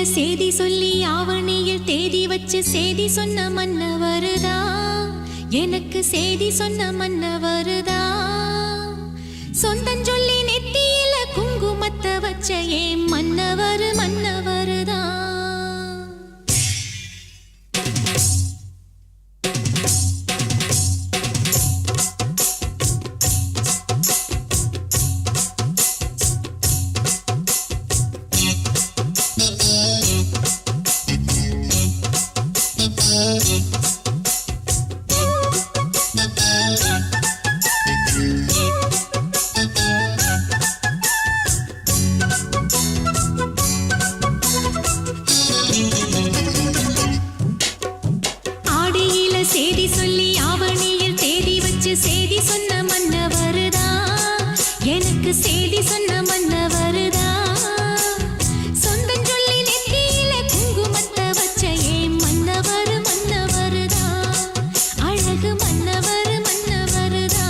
சேதி சொல்லி ஆவணியில் தேதி வச்சு சேதி சொன்ன மன்னவருதா, எனக்கு சேதி சொன்ன மன்னவருதா. சொந்தஞ்சொல்லி நெத்தியில குங்குமத்தை வச்ச ஏன் மன்னவரு மன்னவருதா. சேதி சொல்லி ஆவணியில் தேதி வச்சு சேதி சொன்ன மன்னவருதா, எனக்கு சேதி சொன்ன மன்னவருதா. சொந்தஞ்சொல்லி நெத்தியில குங்குமத்தை வச்ச ஏன் மன்னவரு மன்னவருதா, அழகு மன்னவரு மன்னவருதா.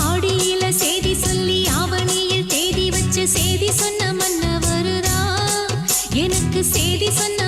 ஆடியில சேதி சொல்லி ஆவணியில் தேதி வச்சு சேதி சொன்ன மன்னவருதா, எனக்கு சேதி சொன்ன